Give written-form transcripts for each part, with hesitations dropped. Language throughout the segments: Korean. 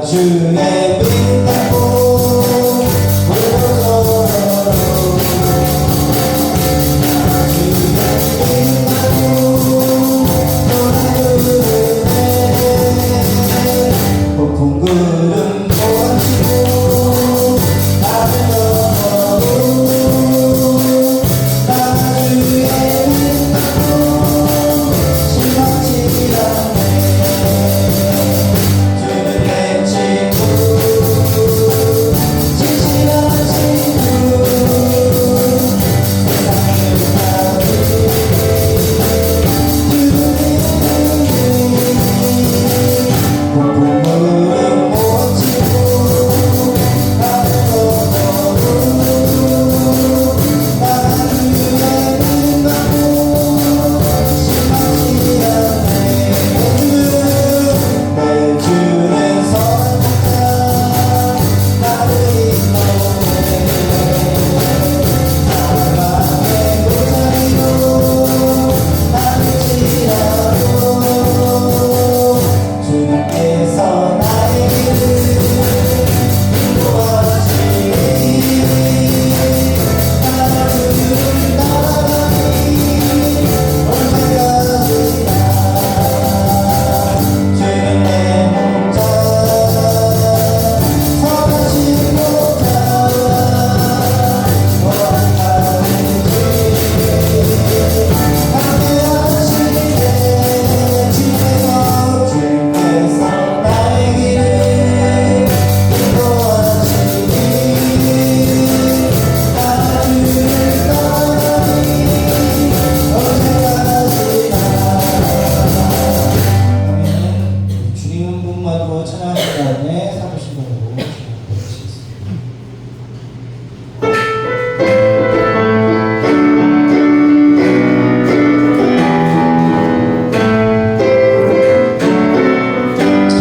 주의 빛나고 보소서 폭풍 구름 몰아치고 나를 넘어오고 나 주의 빛나고 실망치 않네 주는 내 친구 진실한 친구 세상을 가득 폭풍을 못 나를 넘어오고 나를 믿는다고 실망치 않네 내 주는 선자 나를 인도해 사랑의 고사리로 나를 지라도 주님께서 나의 길을 인도하시니 나를 따라가니 언제까지나 주는 내 목자 선하신 목자 함께하시네 집에서 주님께서 나의 길을 인도하시니 나를 따라가니 언제까지나 아멘. 주님은 분만으로 찬양하신 다음에 사도신 걸로 진행하시겠습니다.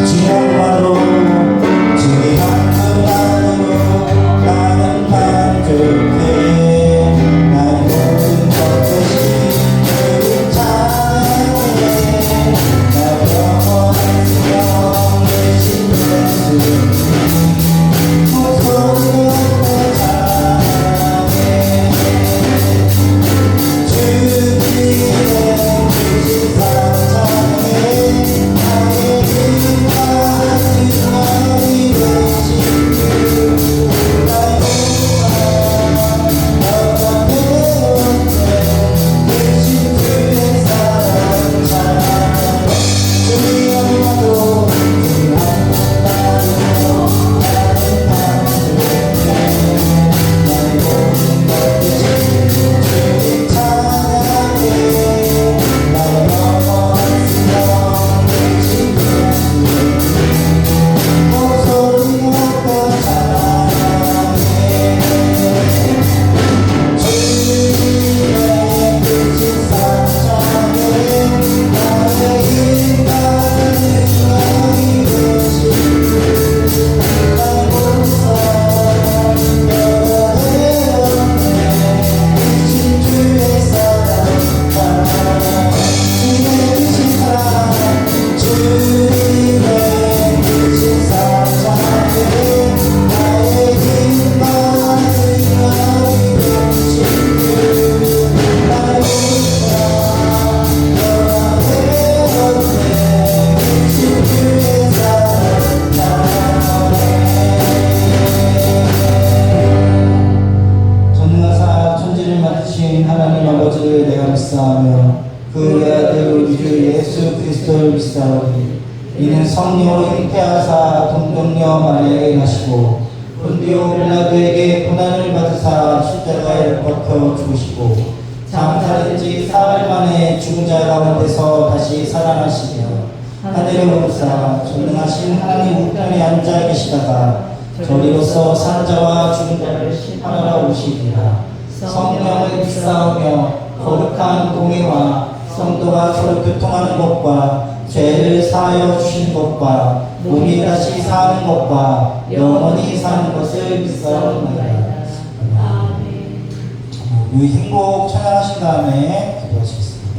주님만으로 주님만으로 나는 만족해 나의 모든 것들이 주님 찬양해 나의 영원한 영신 예수 목소리 없고 찬양해 주님의 주신 사랑 찬양해 나의 힘과 능력이 되신 주 나의 영원한 되신 주의 사랑 찬양해 주님 얼마도 주님 한번만으로 나는 만족해 나의 모든 것들이 주님 찬양해 나의 영원한 수명 되신 예수 목소리 높여 찬양해 주님의 크신 사랑 찬양해 나의 힘과 능력이 되신 주 나의 목사 여간의 은혜 크신 주의 사랑 찬양해 주님의 크신 사랑 주님의 크신 사랑 찬양해 나의 힘과 능력이 되신 주 나의 목사 여간의 은혜 크신 주의 사랑 찬양해 전능하사 천지를 만드신 하나님 아버지를 내가 믿사하며 그 외아들 우리 주 예수 그리스도를 믿사오니 이는 성령으로 잉태하사 동정녀 마리아에게 나시고 본디오 빌라도에게 고난을 받으사 십자가에 박혀 죽으시고 장사된 지 사흘 만에 죽은 자 가운데서 다시 살아나시며 하늘에 오르사 전능하신 하나님 우편에 앉아 계시다가 저리로서 사는 자와 죽은 자를 심판하러 오시리라. 성령을 믿사오며 거룩한 공의와 성도가 서로 교통하는 것과 죄를 사하여 주시는 것과 몸이 다시 사는 것과 영원히 사는 것을 믿사옵나이다. 이 행복 찬양하신 다음에 기도하시겠습니다.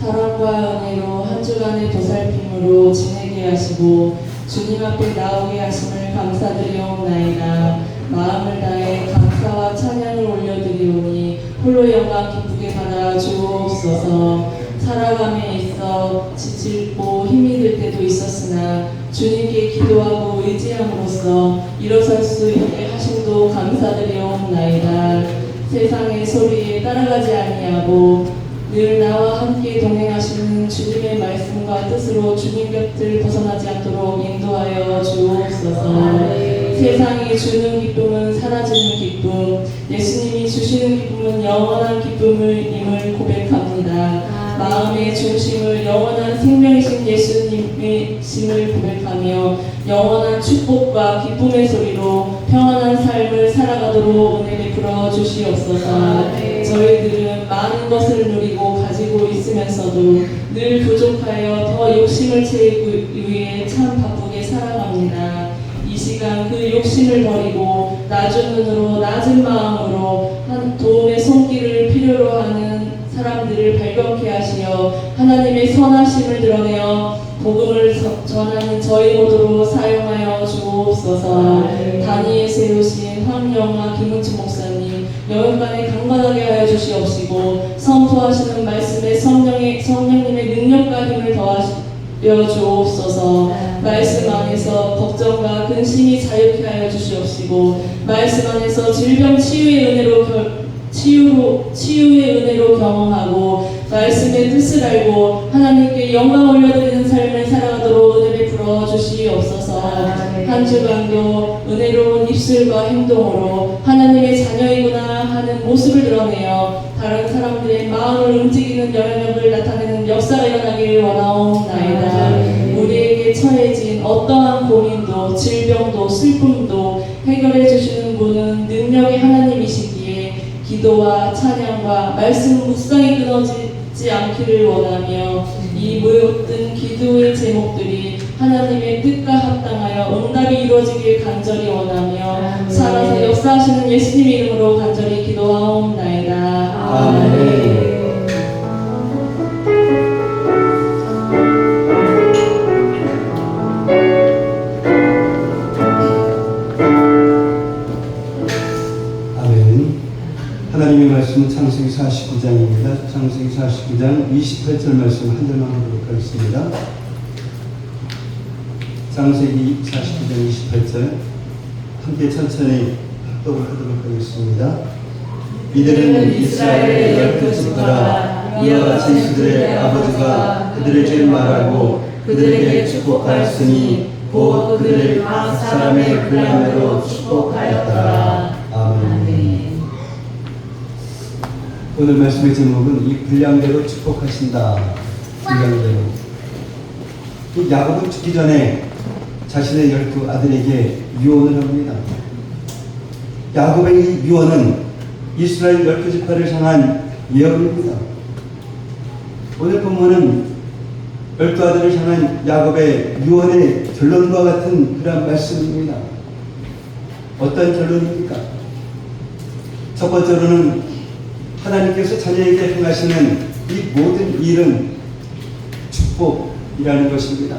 사랑과 은혜로 한 주간의 보살핌으로 지내게 하시고 주님 앞에 나오게 하심을 감사드리옵나이다. 마음을 다해 감사와 찬양을 올려드리오니 홀로 영광 기쁘게 받아 주옵소서. 살아감에 있어 지치고 힘이 들 때도 있었으나 주님께 기도하고 의지함으로써 일어설 수 있게 하심도 감사드리옵나이다. 세상의 소리에 따라가지 아니하고 늘 나와 함께 동행하시는 주님의 말씀과 뜻으로 주님 곁을 벗어나지 않도록 인도하여 주옵소서. 세상이 주는 기쁨은 사라지는 기쁨, 예수님이 주시는 기쁨은 영원한 기쁨임을 고백합니다. 마음의 중심을 영원한 생명이신 예수님의 심을 고백하며 영원한 축복과 기쁨의 소리로 평안한 삶을 살아가도록 은혜 베풀어 주시옵소서. 저희들은 많은 것을 누리고 가지고 있으면서도 늘 부족하여 더 욕심을 채우기 위해 참 바쁘게 살아갑니다. 이 시간 그 욕심을 버리고 낮은 눈으로 낮은 마음으로 도움의 손길을 필요로 하는 사람들을 발견케 하시어 하나님의 선하심을 드러내어 복음을 전하는 저희 모두로 사용하여 주옵소서. 단위에 세우신 황영화 김은치 목사님 영육간에 강건하게 하여 주시옵시고 선포하시는 말씀에 성령님의 능력과 힘을 더하시옵소서. 주옵소서. 말씀 안에서 걱정과 근심이 자유케 하여 주시옵시고 말씀 안에서 질병 치유의 은혜로 경험하고 말씀의 뜻을 알고 하나님께 영광 올려드리는 삶을 살아가도록 은혜 베풀어 주시옵소서. 한 주간도 은혜로운 입술과 행동으로 하나님의 자녀이구나 하는 모습을 드러내어 다른 사람들의 마음을 움직이는 영향력을 나타내는 역사가 일어나기를 원하옵나이다. 우리에게 처해진 어떠한 고민도 질병도 슬픔도 해결해 주시는 분은 능력의 하나님이시기에 기도와 찬양과 말씀 묵상이 끊어지지 않기를 원하며 이 모든 기도의 제목들이 하나님의 뜻과 합당하여 응답이 이루어지길 간절히 원하며 살아서 역사하시는 예수님 이름으로 간절히 기도하옵나이다. 아멘. 하나님의 말씀은 창세기 49장입니다. 창세기 49장 28절 말씀 한 절만 보도록 하겠습니다. 창세기 49장 28절 함께 천천히 합독을 하도록 하겠습니다. 이들은 이스라엘의 12지파라 이와 같이 그들의 아버지가 그들에게 말하고 그들에게 축복하였으니 곧 그들을 각 사람의 분량대로 축복하였더라. 아멘. 오늘 말씀의 제목은 이 분량대로 축복하신다. 분량대로. 이 야곱은 죽기 전에 자신의 12 아들에게 유언을 합니다. 야곱의 이 유언은 이스라엘 12지파를 향한 예언입니다. 오늘 본문은 12아들을 향한 야곱의 유언의 결론과 같은 그런 말씀입니다. 어떤 결론입니까? 첫 번째로는 하나님께서 자녀에게 행하시는 이 모든 일은 축복이라는 것입니다.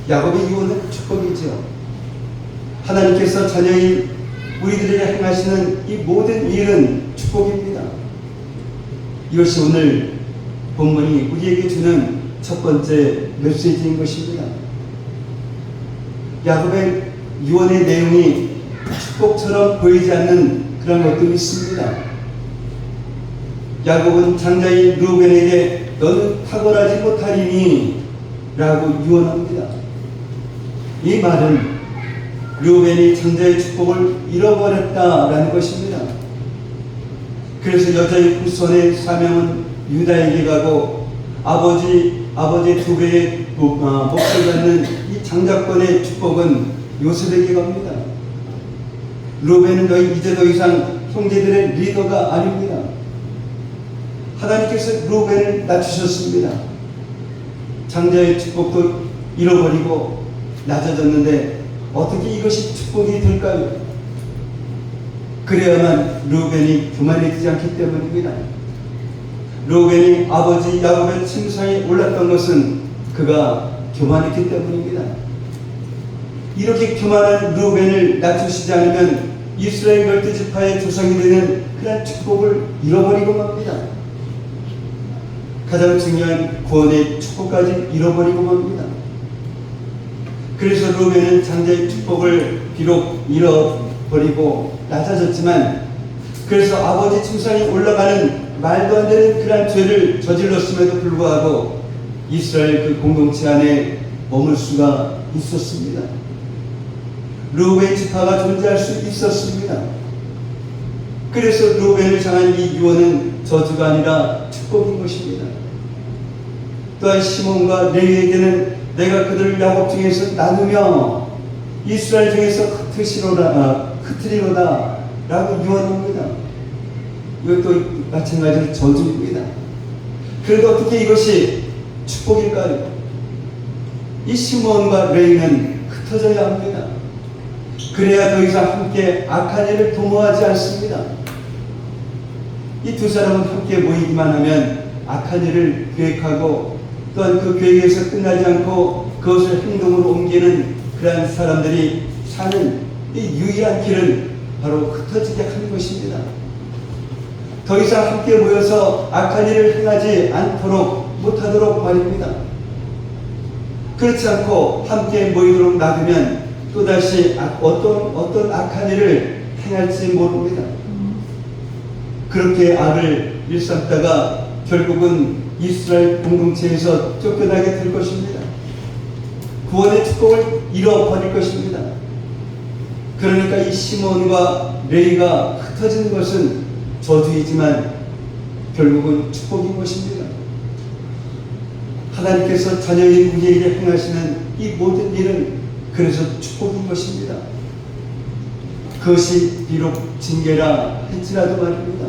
야곱의 유언은 축복이죠. 하나님께서 자녀인 우리들에게 행하시는 이 모든 일은 축복입니다. 이것이 오늘 본문이 우리에게 주는 첫 번째 메시지인 것입니다. 야곱의 유언의 내용이 축복처럼 보이지 않는 그런 것도 있습니다. 야곱은 장자인 르우벤에게 너는 탁월하지 못하리니 라고 유언합니다. 이 말은 르우벤이 장자의 축복을 잃어버렸다라는 것입니다. 그래서 여자의 후손의 사명은 유다에게 가고 아버지의 두 배의 몫을 받는 이 장자권의 축복은 요셉에게 갑니다. 르우벤은 이제 더 이상 형제들의 리더가 아닙니다. 하나님께서 르우벤을 낮추셨습니다. 장자의 축복도 잃어버리고 낮아졌는데 어떻게 이것이 축복이 될까요? 그래야만 르우벤이 교만해지지 않기 때문입니다. 르우벤이 아버지 야곱의 침상에 올랐던 것은 그가 교만했기 때문입니다. 이렇게 교만한 르우벤을 낮추시지 않으면 이스라엘 12지파의 조상이 되는 그런 축복을 잃어버리고 맙니다. 가장 중요한 구원의 축복까지 잃어버리고 맙니다. 그래서 르우벤은 장자의 축복을 비록 잃어버리고 낮아졌지만, 그래서 아버지 침상에 올라가는 말도 안 되는 그런 죄를 저질렀음에도 불구하고 이스라엘 그 공동체 안에 머물 수가 있었습니다. 르우벤 지파가 존재할 수 있었습니다. 그래서 르우벤을 향한 이 유언은 저주가 아니라 축복인 것입니다. 또한 시몬과 레위에게는 내가 그들을 야곱 중에서 나누며 이스라엘 중에서 흩으리로다 라고 유언합니다. 이것도 마찬가지로 저주입니다. 그래도 어떻게 이것이 축복일까요? 이 시몬과 레위는 흩어져야 합니다. 그래야 더 이상 함께 악한 일을 도모하지 않습니다. 이 두 사람은 함께 모이기만 하면 악한 일을 계획하고 또한 그 계획에서 끝나지 않고 그것을 행동으로 옮기는 그러한 사람들이 사는 이 유일한 길은 바로 흩어지게 하는 것입니다. 더 이상 함께 모여서 악한 일을 행하지 않도록 못하도록 말입니다. 그렇지 않고 함께 모이도록 놔두면 또다시 어떤 악한 일을 행할지 모릅니다. 그렇게 악을 일삼다가 결국은 이스라엘 공동체에서 쫓겨나게 될 것입니다. 구원의 축복을 잃어버릴 것입니다. 그러니까 이 시몬과 레위가 흩어지는 것은 저주이지만 결국은 축복인 것입니다. 하나님께서 자녀인 우리에게 행하시는 이 모든 일은 그래서 축복인 것입니다. 그것이 비록 징계라 할지라도 말입니다.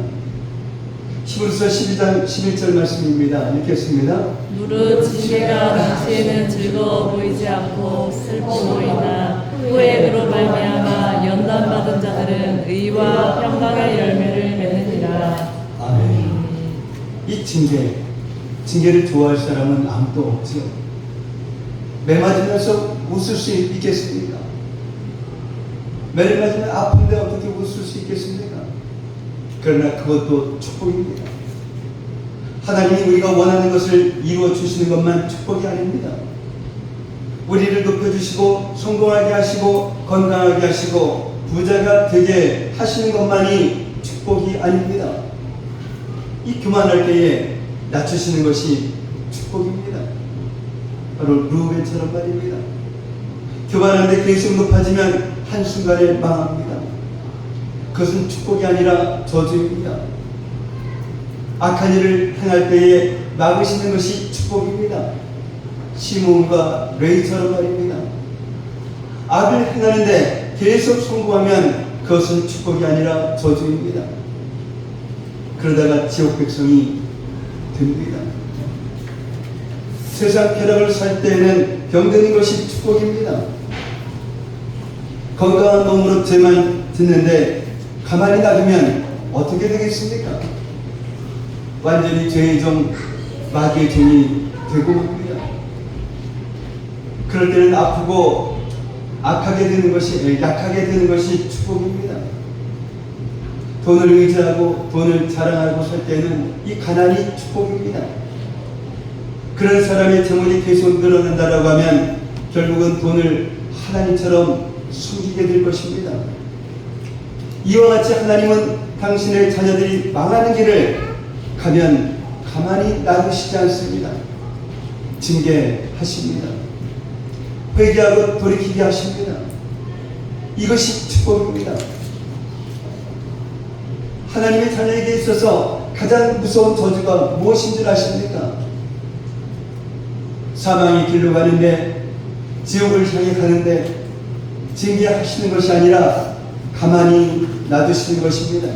히브리서 12장 11절 말씀입니다. 읽겠습니다. 무릇 징계가 당시에는 즐거워 보이지 않고 슬퍼 보이나 후에 그로 말미암아 연단받은 자들은 의와 평강의 열매를 맺느니라. 아멘. 이 징계를 좋아할 사람은 아무도 없지요. 매 맞으면서 웃을 수 있겠습니까? 매를 맞으면 아픈데 어떻게 웃을 수 있겠습니까? 그러나 그것도 축복입니다. 하나님이 우리가 원하는 것을 이루어 주시는 것만 축복이 아닙니다. 우리를 높여주시고 성공하게 하시고 건강하게 하시고 부자가 되게 하시는 것만이 축복이 아닙니다. 이 교만할 때에 낮추시는 것이 축복입니다. 바로 르우벤처럼 말입니다. 교만한데 계속 높아지면 한순간에 망합니다. 그것은 축복이 아니라 저주입니다. 악한 일을 행할 때에 막으시는 것이 축복입니다. 시몬과 레위처럼 말입니다. 악을 행하는데 계속 성공하면 그것은 축복이 아니라 저주입니다. 그러다가 지옥 백성이 됩니다. 세상 쾌락을 살 때에는 병드는 것이 축복입니다. 건강한 몸으로 죄만 듣는데 가만히 놔두면 어떻게 되겠습니까? 완전히 죄의 종, 마귀의 종이 되고 맙니다. 그럴 때는 아프고 약하게 되는 것이 축복입니다. 돈을 의지하고 돈을 자랑하고 살 때는 이 가난이 축복입니다. 그런 사람의 재물이 계속 늘어난다라고 하면 결국은 돈을 하나님처럼 숨기게 될 것입니다. 이와 같이 하나님은 당신의 자녀들이 망하는 길을 가면 가만히 놔두시지 않습니다. 징계하십니다. 회개하고 돌이키게 하십니다. 이것이 축복입니다. 하나님의 자녀에게 있어서 가장 무서운 저주가 무엇인 줄 아십니까? 사망의 길로 가는데, 지옥을 향해 가는데 징계하시는 것이 아니라 가만히 놔두시는 것입니다.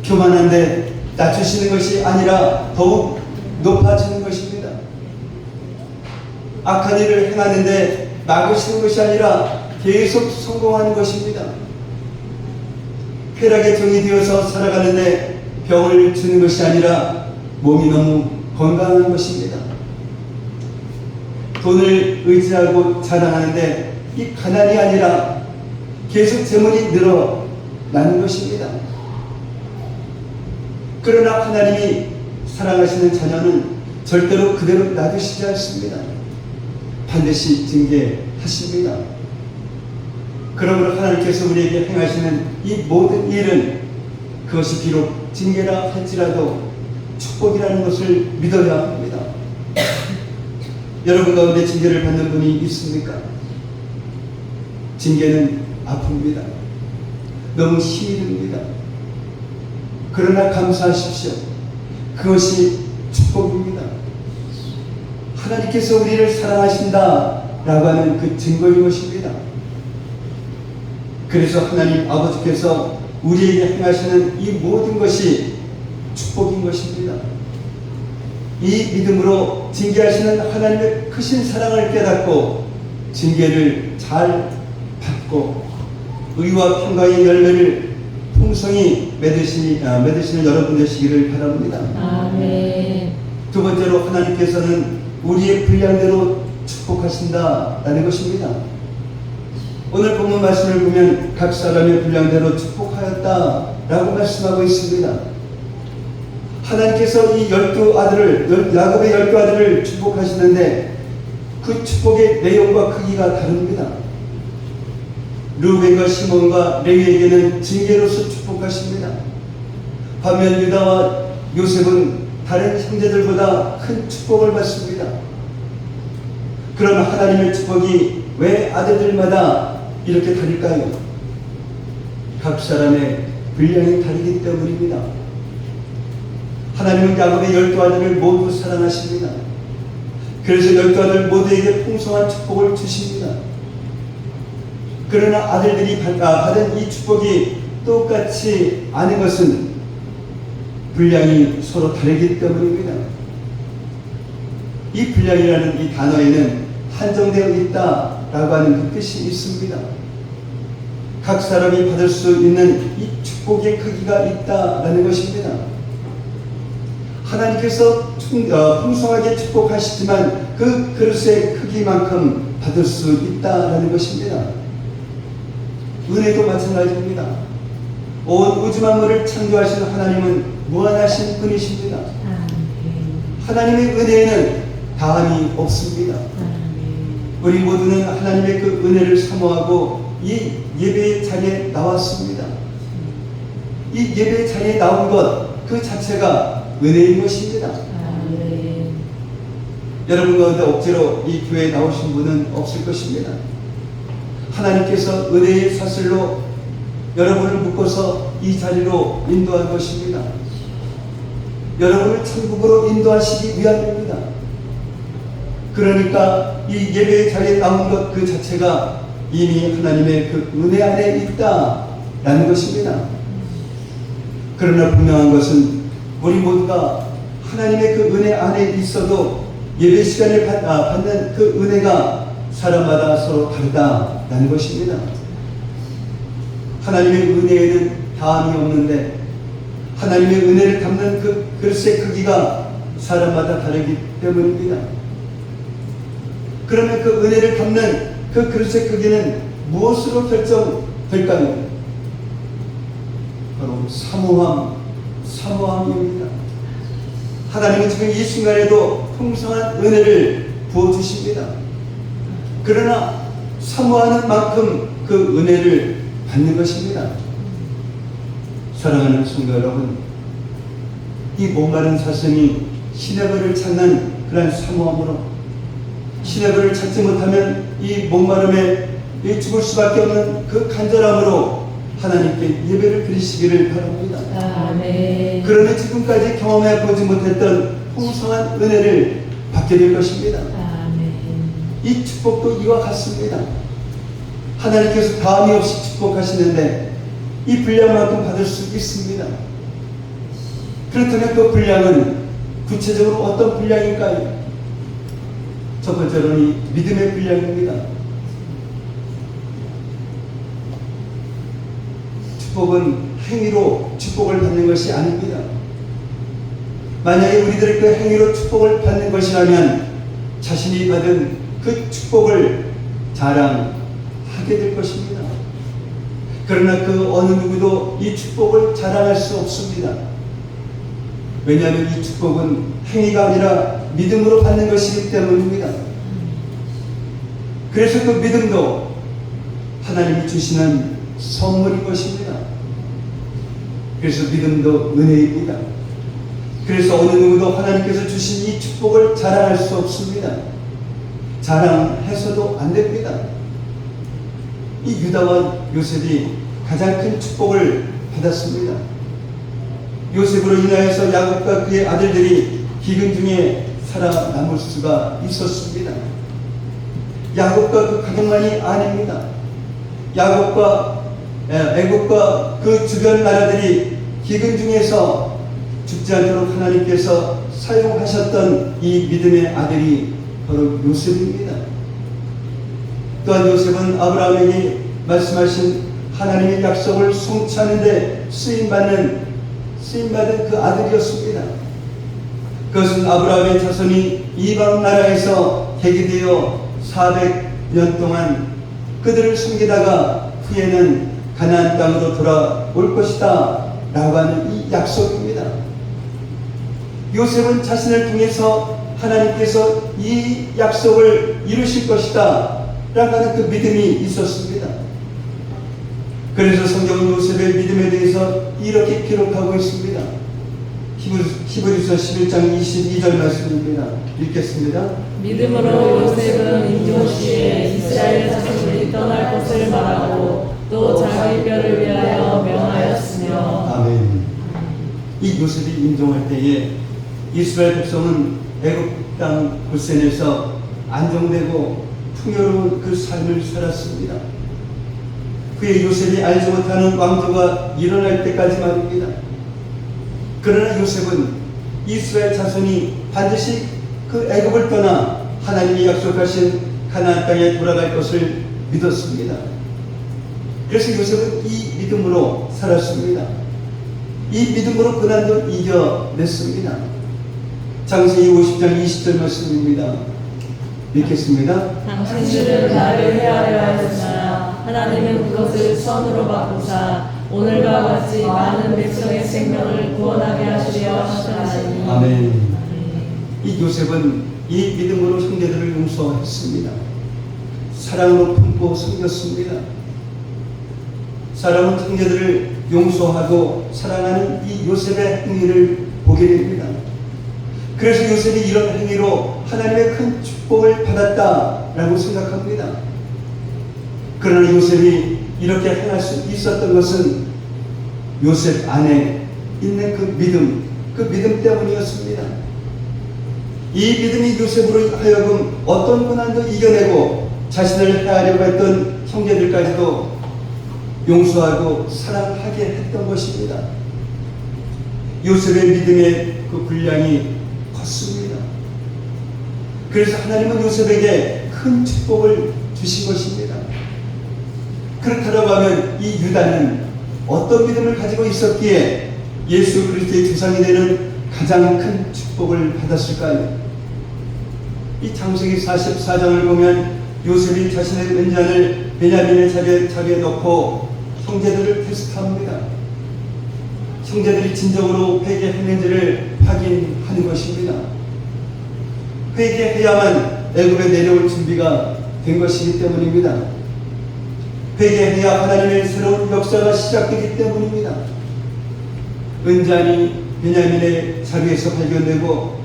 교만한데 낮추시는 것이 아니라 더욱 높아지는 것입니다. 악한 일을 행하는데 막으시는 것이 아니라 계속 성공하는 것입니다. 쾌락의 종이 되어서 살아가는데 병을 주는 것이 아니라 몸이 너무 건강한 것입니다. 돈을 의지하고 자랑하는데 이 가난이 아니라 계속 재물이 늘어나는 것입니다. 그러나 하나님이 사랑하시는 자녀는 절대로 그대로 놔두시지 않습니다. 반드시 징계하십니다. 그러므로 하나님께서 우리에게 행하시는 이 모든 일은 그것이 비록 징계라 할지라도 축복이라는 것을 믿어야 합니다. 여러분 가운데 징계를 받는 분이 있습니까? 징계는 아픕니다. 너무 힘이 듭니다. 그러나 감사하십시오. 그것이 축복입니다. 하나님께서 우리를 사랑하신다라고 하는 그 증거인 것입니다. 그래서 하나님 아버지께서 우리에게 행하시는 이 모든 것이 축복인 것입니다. 이 믿음으로 징계하시는 하나님의 크신 사랑을 깨닫고 징계를 잘 받고 의와 평강의 열매를 풍성히 맺으시는 여러분 되시기를 바랍니다. 아멘. 두 번째로 하나님께서는 우리의 분량대로 축복하신다라는 것입니다. 오늘 본문 말씀을 보면 각 사람의 분량대로 축복하였다라고 말씀하고 있습니다. 하나님께서 이 12아들을 야곱의 12아들을 축복하시는데 그 축복의 내용과 크기가 다릅니다. 르우벤과 시몬과 레위에게는 징계로서 축복하십니다. 반면 유다와 요셉은 다른 형제들보다 큰 축복을 받습니다. 그럼 하나님의 축복이 왜 아들들마다 이렇게 다를까요? 각 사람의 분량이 다르기 때문입니다. 하나님은 야곱의 12아들을 모두 사랑하십니다. 그래서 12아들 모두에게 풍성한 축복을 주십니다. 그러나 아들들이 받은 이 축복이 똑같지 않은 것은 분량이 서로 다르기 때문입니다. 이 분량이라는 이 단어에는 한정되어 있다라고 하는 그 뜻이 있습니다. 각 사람이 받을 수 있는 이 축복의 크기가 있다라는 것입니다. 하나님께서 풍성하게 축복하시지만 그 그릇의 크기만큼 받을 수 있다라는 것입니다. 은혜도 마찬가지입니다. 온 우주 만물을 창조하신 하나님은 무한하신 분이십니다. 하나님의 은혜에는 다함이 없습니다. 우리 모두는 하나님의 그 은혜를 사모하고 이 예배의 자리에 나왔습니다. 이 예배의 자리에 나온 것 그 자체가 은혜인 것입니다. 여러분 가운데 억지로 이 교회에 나오신 분은 없을 것입니다. 하나님께서 은혜의 사슬로 여러분을 묶어서 이 자리로 인도한 것입니다. 여러분을 천국으로 인도하시기 위함입니다. 그러니까 이 예배의 자리에 나온 것 그 자체가 이미 하나님의 그 은혜 안에 있다라는 것입니다. 그러나 분명한 것은 우리 모두가 하나님의 그 은혜 안에 있어도 예배 시간에 받는 그 은혜가 사람마다 서로 다르다라는 것입니다. 하나님의 은혜에는 다함이 없는데 하나님의 은혜를 담는 그 그릇의 크기가 사람마다 다르기 때문입니다. 그러면 그 은혜를 담는 그 그릇의 크기는 무엇으로 결정될까요? 바로 사모함입니다. 하나님은 지금 이 순간에도 풍성한 은혜를 부어주십니다. 그러나 사모하는 만큼 그 은혜를 받는 것입니다. 사랑하는 성도 여러분, 이 목마른 사슴이 시내벌을 찾는 그런 사모함으로 시내벌을 찾지 못하면 이 목마름에 죽을 수밖에 없는 그 간절함으로 하나님께 예배를 드리시기를 바랍니다. 아멘. 그러면 지금까지 경험해 보지 못했던 풍성한 은혜를 받게 될 것입니다. 아멘. 이 축복도 이와 같습니다. 하나님께서 다함이 없이 축복하시는데 이 분량만큼 받을 수 있습니다. 그렇다면 그 분량은 구체적으로 어떤 분량일까요? 첫 번째로는 이 믿음의 분량입니다. 축복은 행위로 축복을 받는 것이 아닙니다. 만약에 우리들의 그 행위로 축복을 받는 것이라면 자신이 받은 그 축복을 자랑하게 될 것입니다. 그러나 그 어느 누구도 이 축복을 자랑할 수 없습니다. 왜냐하면 이 축복은 행위가 아니라 믿음으로 받는 것이기 때문입니다. 그래서 그 믿음도 하나님이 주시는 선물인 것입니다. 그래서 믿음도 은혜입니다. 그래서 어느 누구도 하나님께서 주신 이 축복을 자랑할 수 없습니다. 자랑해서도 안 됩니다. 이 유다와 요셉이 가장 큰 축복을 받았습니다. 요셉으로 인하여서 야곱과 그의 아들들이 기근 중에 살아남을 수가 있었습니다. 야곱과 그 가족만이 아닙니다. 야곱과 애굽과 그 주변 나라들이 기근 중에서 죽지 않도록 하나님께서 사용하셨던 이 믿음의 아들이 바로 요셉입니다. 또한 요셉은 아브라함에게 말씀하신 하나님의 약속을 성취하는 데 쓰임받은 그 아들이었습니다. 그것은 아브라함의 자손이 이방 나라에서 대기되어 400년 동안 그들을 섬기다가 후에는 가나안 땅으로 돌아올 것이다 라고 하는 이 약속입니다. 요셉은 자신을 통해서 하나님께서 이 약속을 이루실 것이다 라고 하는 그 믿음이 있었습니다. 그래서 성경은 요셉의 믿음에 대해서 이렇게 기록하고 있습니다. 히브리서 11장 22절 말씀입니다. 읽겠습니다. 믿음으로 요셉은 인종시에 이스라엘 자손이 떠날 것을 말하고 또 자기 뼈를 위하여 명하였으며. 아멘. 이 요셉이 인종할 때에 이스라엘 백성은 애굽 땅 고센에서 안정되고 풍요로운 그 삶을 살았습니다. 그의 요셉이 알지 못하는 왕조가 일어날 때까지 말입니다. 그러나 요셉은 이스라엘 자손이 반드시 그 애굽을 떠나 하나님이 약속하신 가나안 땅에 돌아갈 것을 믿었습니다. 그래서 요셉은 이 믿음으로 살았습니다. 이 믿음으로 고난도 이겨냈습니다. 창세기 50장 20절 말씀입니다. 읽겠습니다. 당신들은 나를 해하려 하였으나 하나님은 그것을 선으로 바꾸사 오늘과 같이 많은 백성의 생명을 구원하게 하시려 하시나니. 아멘. 이 요셉은 이 믿음으로 형제들을 용서했습니다. 사랑으로 품고 섬겼습니다. 사랑은 형제들을 용서하고 사랑하는 이 요셉의 행위를 보게 됩니다. 그래서 요셉이 이런 행위로 하나님의 큰 축복을 받았다라고 생각합니다. 그러나 요셉이 이렇게 행할 수 있었던 것은 요셉 안에 있는 그 믿음 때문이었습니다. 이 믿음이 요셉으로 하여금 어떤 고난도 이겨내고 자신을 해하려고 했던 형제들까지도 용서하고 사랑하게 했던 것입니다. 요셉의 믿음의 그 분량이 컸습니다. 그래서 하나님은 요셉에게 큰 축복을 주신 것입니다. 그렇다고 하면 이 유다는 어떤 믿음을 가지고 있었기에 예수 그리스도의 조상이 되는 가장 큰 축복을 받았을까요? 이 창세기 44장을 보면 요셉이 자신의 은잔을 베냐민의 자리에 넣고 형제들을 테스트합니다. 형제들이 진정으로 회개했는지를 확인하는 것입니다. 회개해야만 애굽에 내려올 준비가 된 것이기 때문입니다. 회개해야 하나님의 새로운 역사가 시작되기 때문입니다. 은잔이 베냐민의 자리에서 발견되고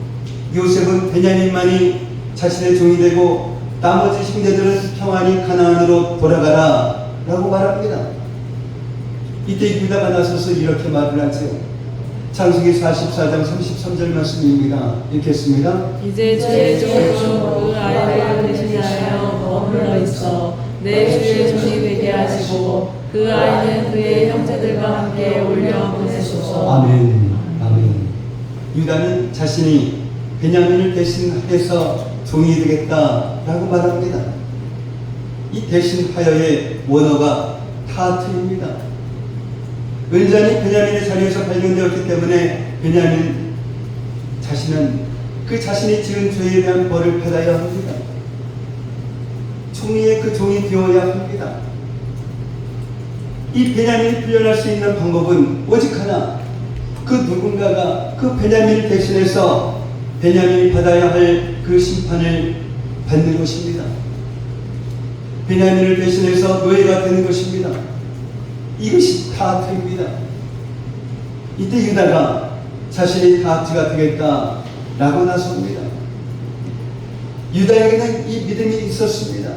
요셉은 베냐민만이 자신의 종이 되고 나머지 형제들은 평안히 가나안으로 돌아가라 라고 말합니다. 이때 유다가 나서서 이렇게 말을 하죠. 창세기 44장 33절 말씀입니다. 읽겠습니다. 이제 주의 종으로 그 아이를 대신하여 머물러 있어 내 주의 종이 되게 하시고 그 아이는 그의 형제들과 함께 올려 보내소서. 아멘. 아멘. 유다는 자신이 베냐민을 대신해서 종이 되겠다라고 말합니다. 이 대신하여의 원어가 타트입니다. 은잔이 베냐민의 자리에서 발견되었기 때문에 베냐민 자신은 그 자신이 지은 죄에 대한 벌을 받아야 합니다. 종이의 그 종이 되어야 합니다. 이 베냐민이 풀려날 수 있는 방법은 오직 하나, 그 누군가가 그 베냐민을 대신해서 베냐민이 받아야 할 그 심판을 받는 것입니다. 베냐민을 대신해서 노예가 되는 것입니다. 이것이 타악입니다. 이때 유다가 자신이 타악가 되겠다라고 나섭니다. 유다에게는 이 믿음이 있었습니다.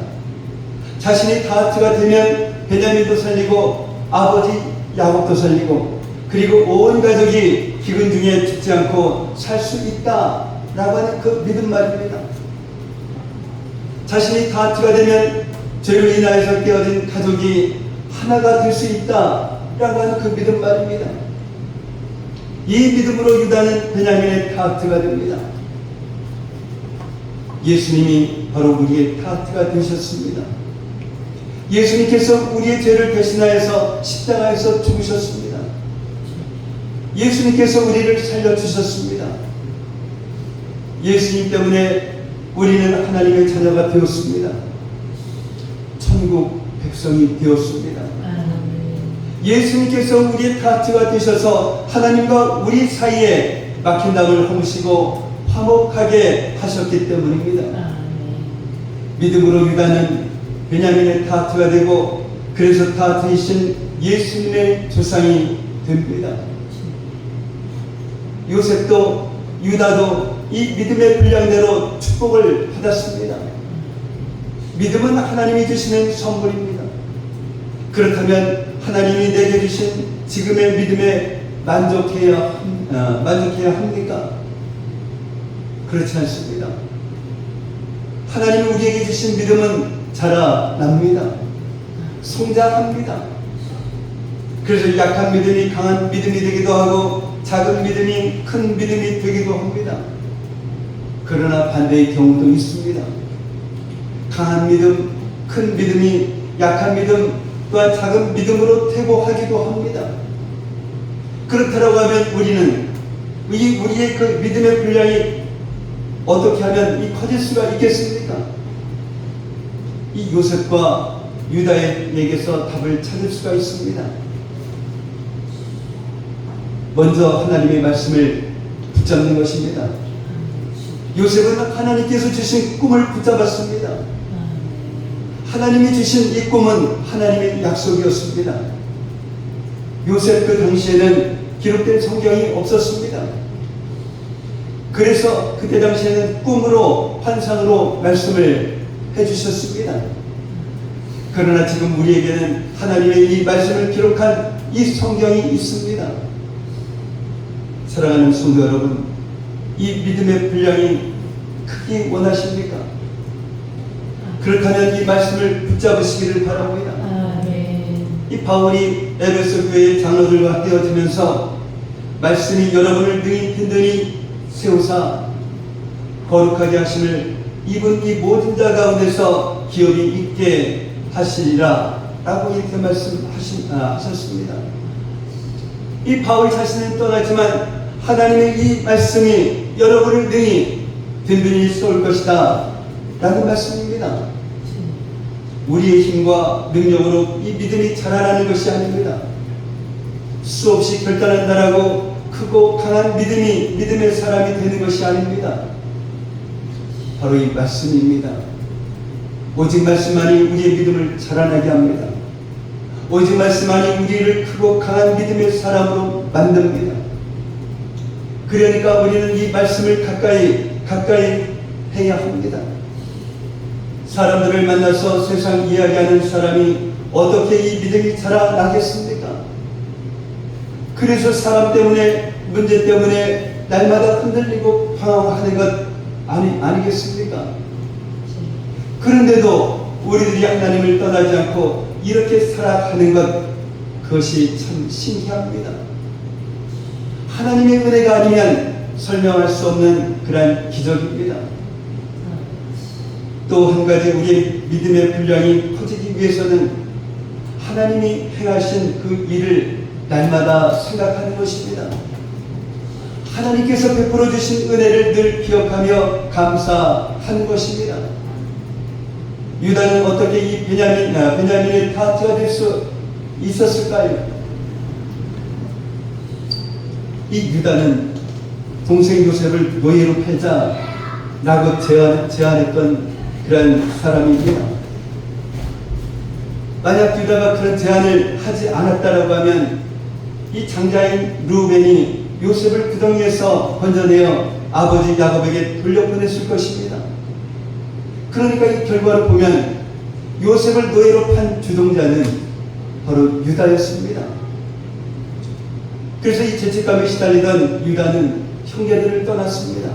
자신이 타악가 되면 베냐민도 살리고 아버지 야곱도 살리고 그리고 온 가족이 기근 중에 죽지 않고 살 수 있다라고 하는 그 믿음 말입니다. 자신이 타악가 되면 죄로 인하여서 깨어진 가족이 하나가 될 수 있다라고 하는 그 믿음 말입니다. 이 믿음으로 유다는 베냐민의 타악가 됩니다. 예수님이 바로 우리의 타악가 되셨습니다. 예수님께서 우리의 죄를 대신하여서 십자가에서 죽으셨습니다. 예수님께서 우리를 살려주셨습니다. 예수님 때문에 우리는 하나님의 자녀가 되었습니다. 천국 백성이 되었습니다. 예수님께서 우리의 타악가 되셔서 하나님과 우리 사이에 막힌 담을 허무시고 화목하게 하셨기 때문입니다. 믿음으로 유다는 베냐민의 타악가 되고 그래서 타악이신 예수님의 조상이 됩니다. 요셉도 유다도 이 믿음의 분량대로 축복을 받았습니다. 믿음은 하나님이 주시는 선물입니다. 그렇다면 하나님이 내게 주신 지금의 믿음에 만족해야 합니까? 그렇지 않습니다. 하나님이 우리에게 주신 믿음은 자라납니다. 성장합니다. 그래서 약한 믿음이 강한 믿음이 되기도 하고 작은 믿음이 큰 믿음이 되기도 합니다. 그러나 반대의 경우도 있습니다. 강한 믿음, 큰 믿음이 약한 믿음 또한 작은 믿음으로 퇴보하기도 합니다. 그렇다고 하면 우리는 우리의 그 믿음의 분량이 어떻게 하면 커질 수가 있겠습니까? 이 요셉과 유다에게서 답을 찾을 수가 있습니다. 먼저 하나님의 말씀을 붙잡는 것입니다. 요셉은 하나님께서 주신 꿈을 붙잡았습니다. 하나님이 주신 이 꿈은 하나님의 약속이었습니다. 요셉 그 당시에는 기록된 성경이 없었습니다. 그래서 그때 당시에는 꿈으로 환상으로 말씀을 해주셨습니다. 그러나 지금 우리에게는 하나님의 이 말씀을 기록한 이 성경이 있습니다. 사랑하는 성도 여러분, 이 믿음의 분량이 크기 원하십니까? 그렇다면 이 말씀을 붙잡으시기를 바랍니다. 이 바울이 에베소 교회의 장로들과 헤어지면서 말씀이 여러분을 능히 든든히 세우사 거룩하게 하심을 입은 이 모든 자 가운데서 기업이 있게 하시리라 라고 이렇게 말씀하셨습니다. 이 바울 자신은 떠나지만 하나님의 이 말씀이 여러분을 능히 든든히 세울 것이다 라는 말씀입니다. 우리의 힘과 능력으로 이 믿음이 자라나는 것이 아닙니다. 수없이 결단한다라고 크고 강한 믿음의 사람이 되는 것이 아닙니다. 바로 이 말씀입니다. 오직 말씀만이 우리의 믿음을 자라나게 합니다. 오직 말씀만이 우리를 크고 강한 믿음의 사람으로 만듭니다. 그러니까 우리는 이 말씀을 가까이 해야 합니다. 사람들을 만나서 세상 이야기하는 사람이 어떻게 이 믿음이 자라나겠습니까? 그래서 사람 때문에, 문제 때문에 날마다 흔들리고 방황하는 것 아니겠습니까? 그런데도 우리들이 하나님을 떠나지 않고 이렇게 살아가는 것, 그것이 참 신기합니다. 하나님의 은혜가 아니면 설명할 수 없는 그러한 기적입니다. 또 한 가지 우리의 믿음의 분량이 커지기 위해서는 하나님이 행하신 그 일을 날마다 생각하는 것입니다. 하나님께서 베풀어 주신 은혜를 늘 기억하며 감사하는 것입니다. 유다는 어떻게 이 베냐민의 타트가 될 수 있었을까요? 이 유다는 동생 요셉을 노예로 팔자라고 제안했던 그런 사람입니다. 만약 유다가 그런 제안을 하지 않았다라고 하면 이 장자인 루벤이 요셉을 구덩이에서 건져내어 아버지 야곱에게 돌려보냈을 것입니다. 그러니까 이 결과를 보면 요셉을 노예로 판 주동자는 바로 유다였습니다. 그래서 이 죄책감에 시달리던 유다는 형제들을 떠났습니다.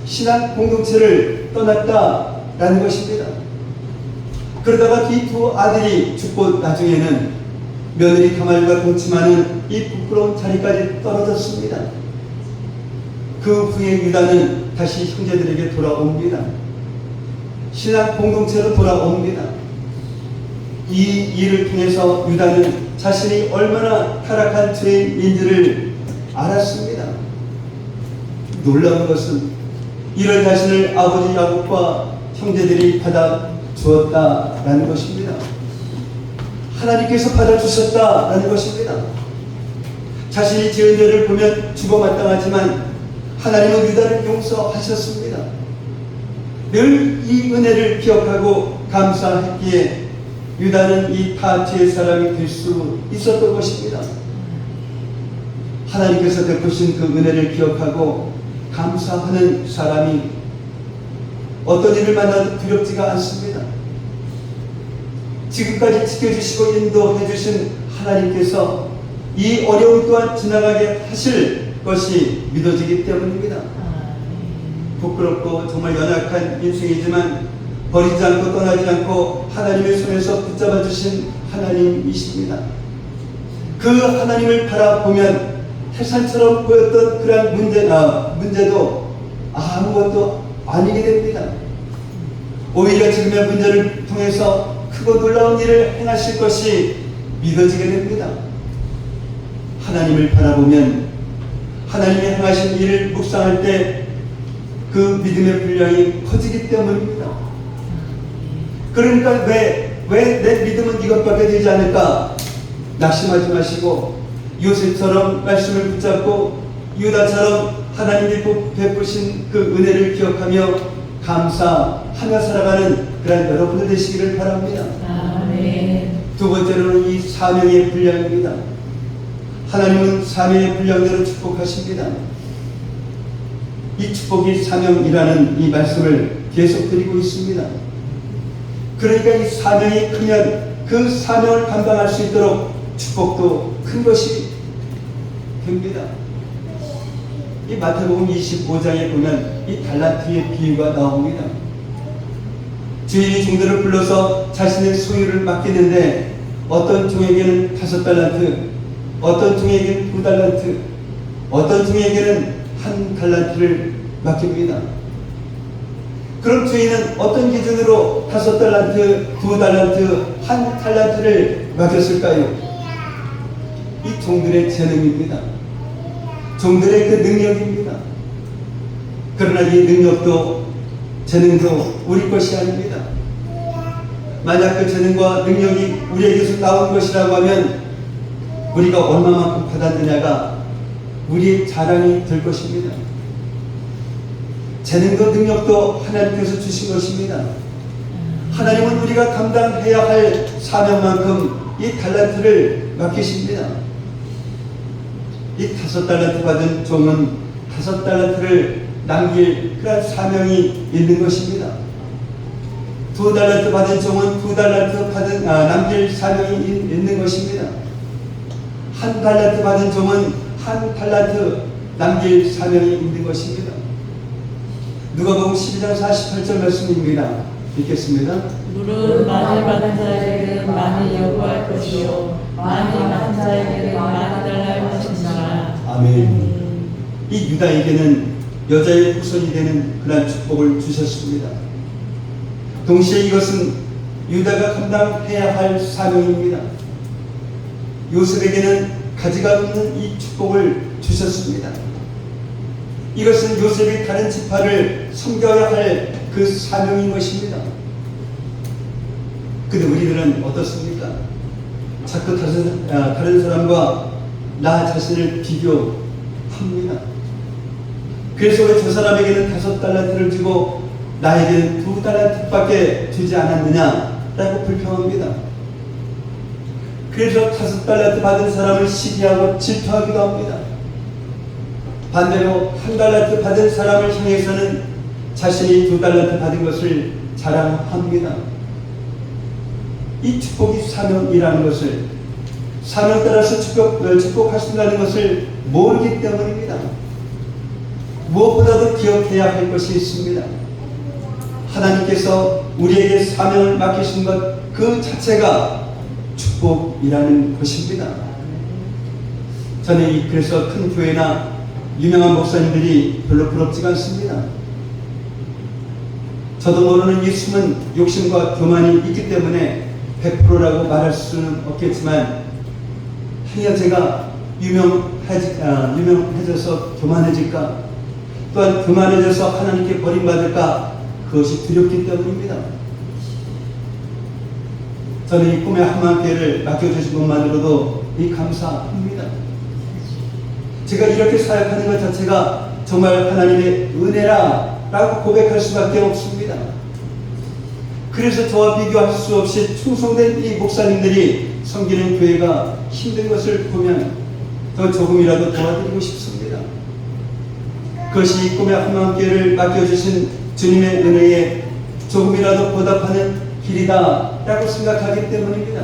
신앙 공동체를 떠났다라는 것입니다. 그러다가 이 두 아들이 죽고 나중에는 며느리 다말과 동침하는 이 부끄러운 자리까지 떨어졌습니다. 그 후에 유다는 다시 형제들에게 돌아옵니다. 신앙 공동체로 돌아옵니다. 이 일을 통해서 유다는 자신이 얼마나 타락한 죄인인지를 알았습니다. 놀라운 것은 이런 자신을 아버지 야곱과 형제들이 받아 주었다라는 것입니다. 하나님께서 받아 주셨다라는 것입니다. 자신이 지은 죄를 보면 죽어마땅하지만 하나님은 유다를 용서하셨습니다. 늘 이 은혜를 기억하고 감사했기에 유다는 이 타치의 사람이 될 수 있었던 것입니다. 하나님께서 베푸신 그 은혜를 기억하고 감사하는 사람이 어떤 일을 만나도 두렵지가 않습니다. 지금까지 지켜주시고 인도해 주신 하나님께서 이 어려움 또한 지나가게 하실 것이 믿어지기 때문입니다. 부끄럽고 정말 연약한 인생이지만 버리지 않고 떠나지 않고 하나님의 손에서 붙잡아 주신 하나님이십니다. 그 하나님을 바라보면 태산처럼 보였던 그러한 문제도 아무것도 아니게 됩니다. 오히려 지금의 문제를 통해서 크고 놀라운 일을 행하실 것이 믿어지게 됩니다. 하나님을 바라보면 하나님이 행하신 일을 묵상할 때 그 믿음의 분량이 커지기 때문입니다. 그러니까 왜 내 믿음은 이것밖에 되지 않을까? 낙심하지 마시고 요셉처럼 말씀을 붙잡고 유다처럼 하나님이 베푸신 그 은혜를 기억하며 감사하며 살아가는 그런 여러분들 되시기를 바랍니다. 아멘. 두 번째로는 이 사명의 분량입니다. 하나님은 사명의 분량대로 축복하십니다. 이 축복이 사명이라는 이 말씀을 계속 드리고 있습니다. 그러니까 이 사명이 크면 그 사명을 감당할 수 있도록 축복도 큰 것이 됩니다. 이 마태복음 25장에 보면 이 달란트의 비유가 나옵니다. 주인이 종들을 불러서 자신의 소유를 맡기는데 어떤 종에게는 5달란트, 어떤 종에게는 2달란트, 어떤 종에게는 1달란트를 맡깁니다. 그럼 주인은 어떤 기준으로 5달란트, 2달란트, 1달란트를 맡겼을까요? 이 종들의 재능입니다. 종들의 그 능력입니다. 그러나 이 능력도 재능도 우리 것이 아닙니다. 만약 그 재능과 능력이 우리에게서 나온 것이라고 하면 우리가 얼마만큼 받았느냐가 우리의 자랑이 될 것입니다. 재능도 능력도 하나님께서 주신 것입니다. 하나님은 우리가 감당해야 할 사명만큼 이 달란트를 맡기십니다. 이 5달란트 받은 종은 5달란트를 남길 그런 사명이 있는 것입니다. 2달란트 받은 종은 2달란트 남길 사명이 있는 것입니다. 1달란트 받은 종은 1달란트 남길 사명이 있는 것입니다. 누가복음 12장 48절 말씀입니다. 읽겠습니다. 물은 많이 받은 자에게는 많이 요구할 것이요 많이 받은 자에게는 많이 달라 할 것이니라. 아멘. 이 유다에게는 여자의 후손이 되는 그런 축복을 주셨습니다. 동시에 이것은 유다가 감당해야 할 사명입니다. 요셉에게는 가지가 없는 이 축복을 주셨습니다. 이것은 요셉이 다른 지파를 섬겨야 할 그 사명인 것입니다. 근데 우리들은 어떻습니까? 자꾸 다른 사람과 나 자신을 비교합니다. 그래서 왜 저 사람에게는 5달란트를 주고 나에게는 2달란트밖에 주지 않았느냐라고 불평합니다. 그래서 5달란트 받은 사람을 시기하고 질투하기도 합니다. 반대로 1달란트 받은 사람을 향해서는 자신이 2달란트 받은 것을 자랑합니다. 이 축복이 사명이라는 것을, 사명 따라서 축복하신다는 것을 모르기 때문입니다. 무엇보다도 기억해야 할 것이 있습니다. 하나님께서 우리에게 사명을 맡기신 것 그 자체가 축복이라는 것입니다. 저는 그래서 큰 교회나 유명한 목사님들이 별로 부럽지가 않습니다. 저도 모르는 이 숨은 욕심과 교만이 있기 때문에 100%라고 말할 수는 없겠지만, 행여 제가 유명해져서 교만해질까, 또한 교만해져서 하나님께 버림받을까, 그것이 두렵기 때문입니다. 저는 이 꿈의 한만교회를 맡겨주신 것만으로도 감사합니다. 제가 이렇게 사역하는 것 자체가 정말 하나님의 은혜라 라고 고백할 수밖에 없습니다. 그래서 저와 비교할 수 없이 충성된 이 목사님들이 섬기는 교회가 힘든 것을 보면 더 조금이라도 도와드리고 싶습니다. 그것이 이 꿈의 한만교회를 맡겨주신 주님의 은혜에 조금이라도 보답하는 길이다 라고 생각하기 때문입니다.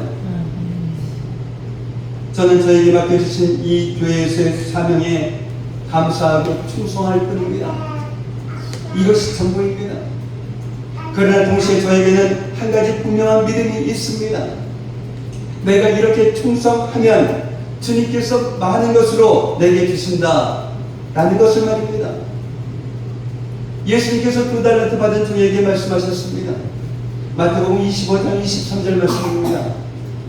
저는 저에게 맡겨주신 이 교회에서의 사명에 감사하고 충성할 뿐입니다. 이것이 전부입니다. 그러나 동시에 저에게는 한 가지 분명한 믿음이 있습니다. 내가 이렇게 충성하면 주님께서 많은 것으로 내게 주신다 라는 것을 말입니다. 예수님께서 2달란트 받은 종에게 말씀하셨습니다. 마태복음 25장 23절 말씀입니다.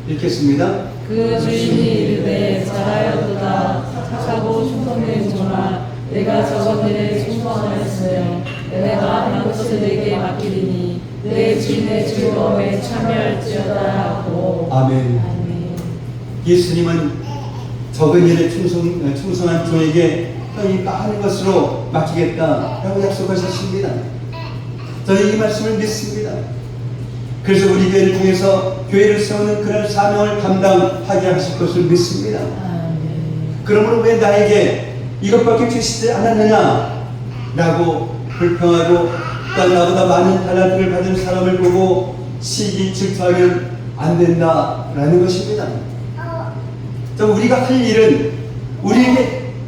읽겠습니다. 그 주인이 이르되 잘하였도다 착하고 충성된 종아, 내가 저번 일에 충성하였으며 내가 한 것을 내게 맡기리니 내 주인의 즐거움에 참여할지어다 하고. 아멘. 예수님은 적은 일에 충성한 종에게 이 많은 것으로 맡기겠다라고 약속하셨습니다. 저는 이 말씀을 믿습니다. 그래서 우리 교회를 통해서 교회를 세우는 그런 사명을 감당하게 하실 것을 믿습니다. 그러므로 왜 나에게 이것밖에 주시지 않았느냐 라고 불평하고, 또 나보다 많은 달란트를 받은 사람을 보고 시기 질투하면 안 된다라는 것입니다. 우리가 할 일은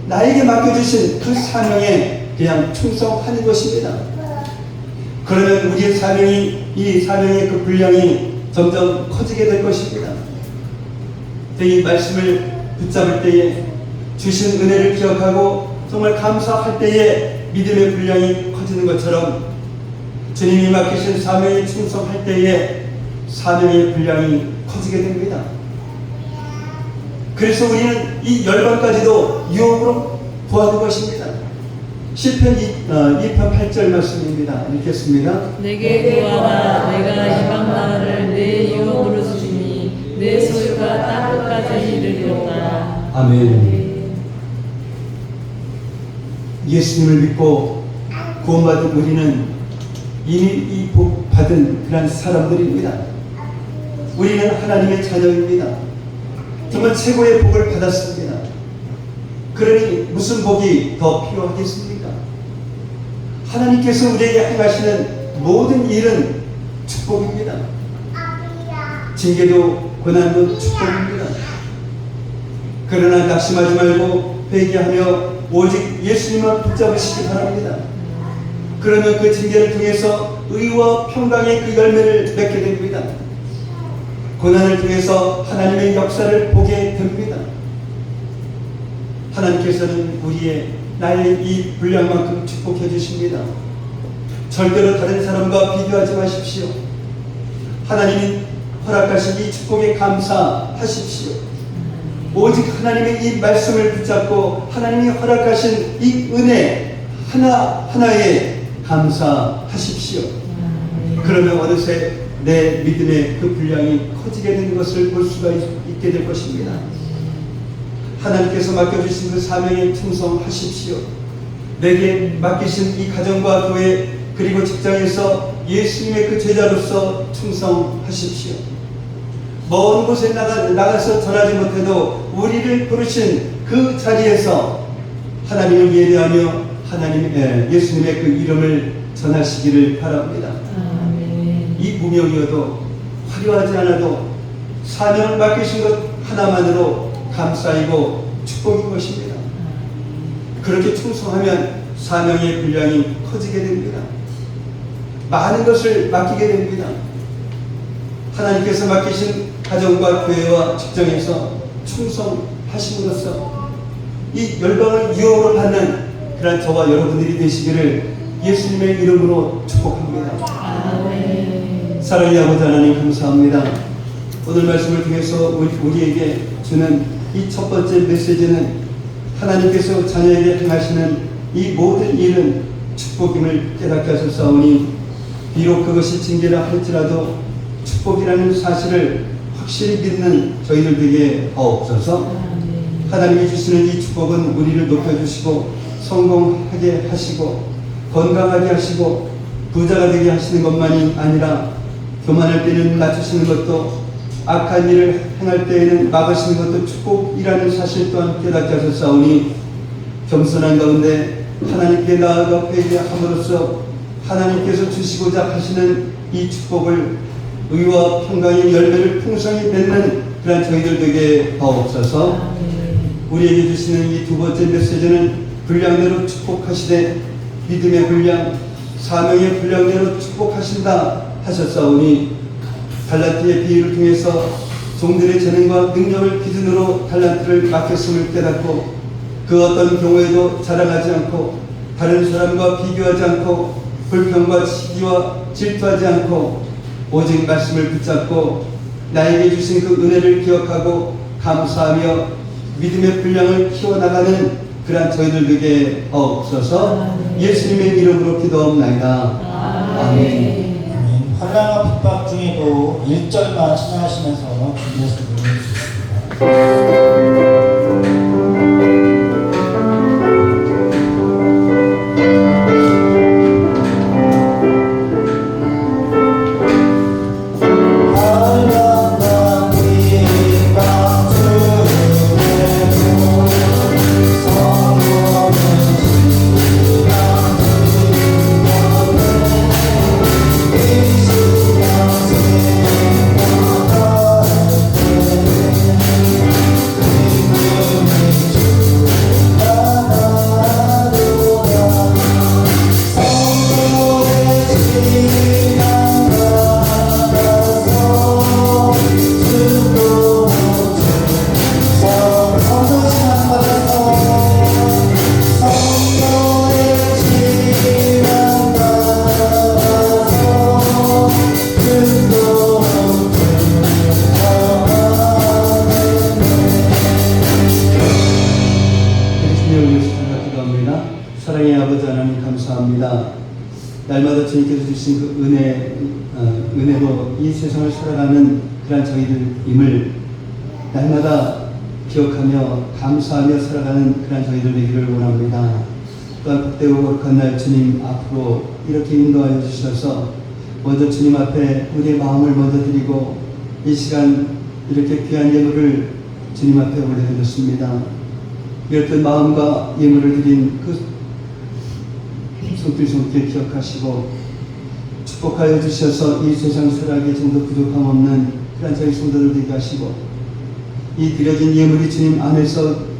나에게 맡겨주신 그 사명에 그냥 충성하는 것입니다. 그러면 우리의 이 사명의 그 분량이 점점 커지게 될 것입니다. 이 말씀을 붙잡을 때에, 주신 은혜를 기억하고 정말 감사할 때에 믿음의 분량이 커지는 것처럼, 주님이 맡기신 사명에 충성할 때에 사명의 분량이 커지게 됩니다. 그래서 우리는 이 열방까지도 유혹으로 구하는 것입니다. 시편 2편 8절 말씀입니다. 읽겠습니다. 내게 구하라. 내가 이방 나라를 내 유혹으로 주시니 내 소유가 땅 끝까지 이르리로다. 아멘. 예수님을 믿고 구원받은 우리는 이미 이 복 받은 그런 사람들입니다. 우리는 하나님의 자녀입니다. 정말 최고의 복을 받았습니다. 그러니 무슨 복이 더 필요하겠습니까? 하나님께서 우리에게 행하시는 모든 일은 축복입니다. 징계도 고난도 축복입니다. 그러나 낙심하지 말고 회개하며 오직 예수님만 붙잡으시기 바랍니다. 그러면 그 징계를 통해서 의와 평강의 그 열매를 맺게 됩니다. 고난을 통해서 하나님의 역사를 보게 됩니다. 하나님께서는 나의 이 분량만큼 축복해 주십니다. 절대로 다른 사람과 비교하지 마십시오. 하나님이 허락하신 이 축복에 감사하십시오. 오직 하나님의 이 말씀을 붙잡고 하나님이 허락하신 이 은혜 하나하나에 감사하십시오. 그러면 어느새 내 믿음의 그 분량이 커지게 되는 것을 볼 수가 있게 될 것입니다. 하나님께서 맡겨주신 그 사명에 충성하십시오. 내게 맡기신 이 가정과 교회 그리고 직장에서 예수님의 그 제자로서 충성하십시오. 먼 곳에 나가서 전하지 못해도 우리를 부르신 그 자리에서 하나님을 예배하며 예수님의 그 이름을 전하시기를 바랍니다. 이 무명이어도 화려하지 않아도 사명을 맡기신 것 하나만으로 감사이고 축복인 것입니다. 그렇게 충성하면 사명의 분량이 커지게 됩니다. 많은 것을 맡기게 됩니다. 하나님께서 맡기신 가정과 교회와 직장에서 충성하심으로써 이 열방을 유업으로 받는 그런 저와 여러분들이 되시기를 예수님의 이름으로 축복합니다. 사랑의 아버지 하나님 감사합니다. 오늘 말씀을 통해서 우리에게 주는 이 첫 번째 메시지는 하나님께서 자녀에게 행하시는 이 모든 일은 축복임을 깨닫게 하셨사오니 비록 그것이 징계라 할지라도 축복이라는 사실을 확실히 믿는 저희들 되게 하옵소서. 하나님이 주시는 이 축복은 우리를 높여주시고 성공하게 하시고 건강하게 하시고 부자가 되게 하시는 것만이 아니라 교만할 때는 낮추시는 것도 악한 일을 행할 때에는 막으시는 것도 축복이라는 사실 또한 깨닫게 하셨사오니 겸손한 가운데 하나님께 나아가 회개함으로써 하나님께서 주시고자 하시는 이 축복을 의와 평강의 열매를 풍성히 맺는 그런 저희들 되게 하옵소서. 우리에게 주시는 이 두 번째 메시지는 분량대로 축복하시되 믿음의 분량, 사명의 분량대로 축복하신다 하셨사오니 달란트의 비유를 통해서 종들의 재능과 능력을 기준으로 달란트를 맡겼음을 깨닫고 그 어떤 경우에도 자랑하지 않고 다른 사람과 비교하지 않고 불평과 시기와 질투하지 않고 오직 말씀을 붙잡고 나에게 주신 그 은혜를 기억하고 감사하며 믿음의 분량을 키워나가는 그러한 저희들 되게 하옵소서. 예수님의 이름으로 기도하옵나이다. 아멘. 환난과 핍박 중에도 1절만 찬양하시면서 준비해서 부르겠습니다. 사랑의 아버지 하나님 감사합니다. 날마다 주님께서 주신 그 은혜로 이 세상을 살아가는 그런 저희들임을 날마다 기억하며 감사하며 살아가는 그런 저희들 되기를 원합니다. 또한 복되고 거룩한 날 주님 앞으로 이렇게 인도하여 주셔서 먼저 주님 앞에 우리의 마음을 먼저 드리고 이 시간 이렇게 귀한 예물을 주님 앞에 올려드렸습니다. 이렇듯 마음과 예물을 드린 그 손길손길 기억하시고 축복하여 주셔서 이 세상 살아가기에 좀더 부족함 없는 그런 저희 성도들 되게 하시고 이 드려진 예물이 주님 안에서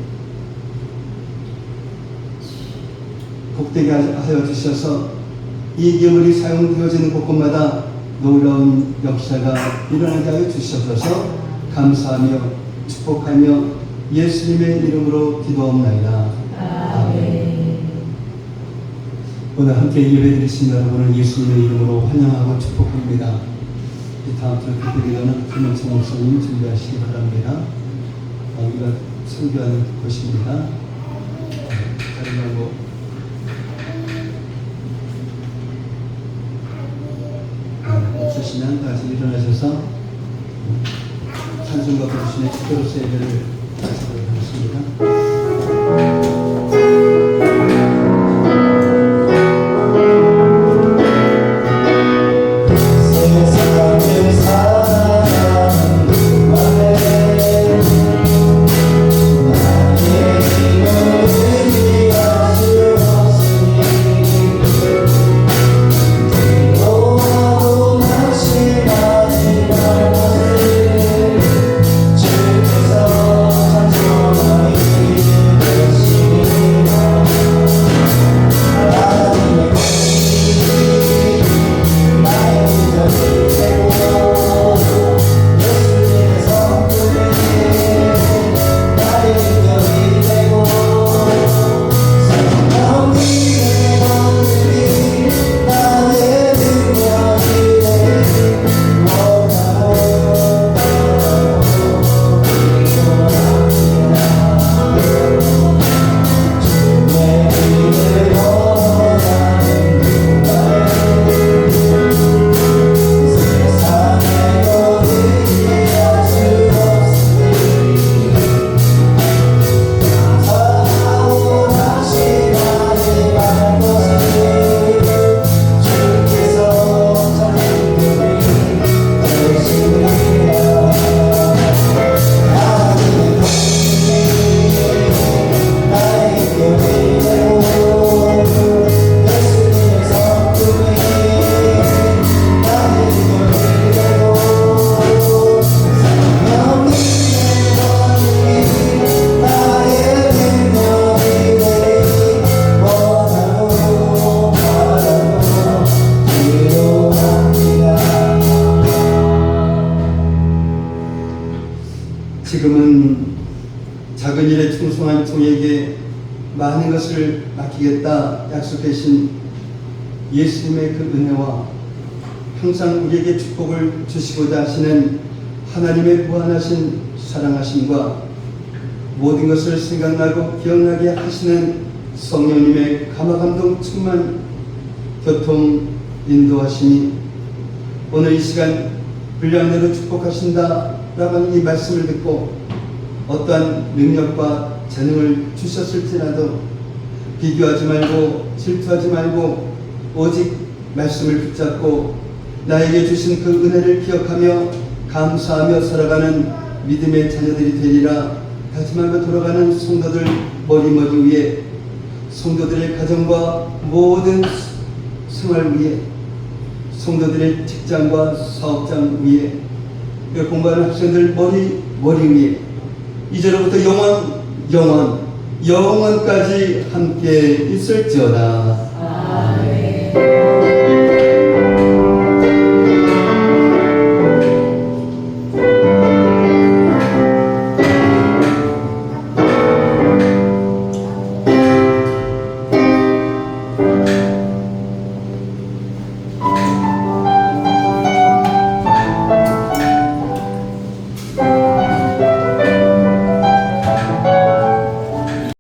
복되게 하여 주셔서 이 예물이 사용되어지는 곳곳마다 놀라운 역사가 일어나게 하여 주셔서 감사하며 축복하며 예수님의 이름으로 기도하옵나이다. 아멘. 오늘 함께 예배드리신 여러분을 예수님의 이름으로 환영하고 축복합니다. 이 다음 주 기도기도는 김영성 목사님 준비하시기 바랍니다. 우리가 설교하는 곳입니다. 다른 말고 신앙 다시 일어나셔서 찬송과 부르심의 축도로서 예배를 하시도록 하겠습니다. 세상을 사랑하는 그만에 나의 힘을 의지할 수 없으니 기도하고 낙심하지 말고 주께서 찬송하니 되시리라. 하나님의 공의 나의 믿음이 되고 예수님의 성품이 나의 믿음이 되고 성령님의 권능이 나의 능력이 되니 원하고 바라고 기도합니다. 주의 길을 원하는 그날에 세상에도 의지할 수 없으니 감사하고 낙심하지 말 것을 주께서 찬송들이 되시리라. 하나님의 공의 나의 힘이 되고 예수님의 성품이 나의 힘이 되고 성령님의 권능이 나의 능력이 되니 원하고 바라고 기도합니다. 지금은 작은 일에 충성한 종에게 많은 것을 맡기겠다 약속하신 예수님의 그 은혜와 항상 우리에게 축복을 주시고자 하시는 하나님의 무한하신 사랑하심과 모든 것을 생각나고 기억나게 하시는 성령님의 감화감동 충만 교통 인도하심이 오늘 이 시간 분량대로 축복하신다 라고 하는 이 말씀을 듣고 어떠한 능력과 재능을 주셨을지라도 비교하지 말고 질투하지 말고 오직 말씀을 붙잡고 나에게 주신 그 은혜를 기억하며 감사하며 살아가는 믿음의 자녀들이 되리라 다짐하며 돌아가는 성도들 머리머리 위에 성도들의 가정과 모든 생활 위에 성도들의 직장과 사업장 위에 공부하는 학생들 머리 위에 이제로부터 영원까지 함께 있을지어다. 아멘.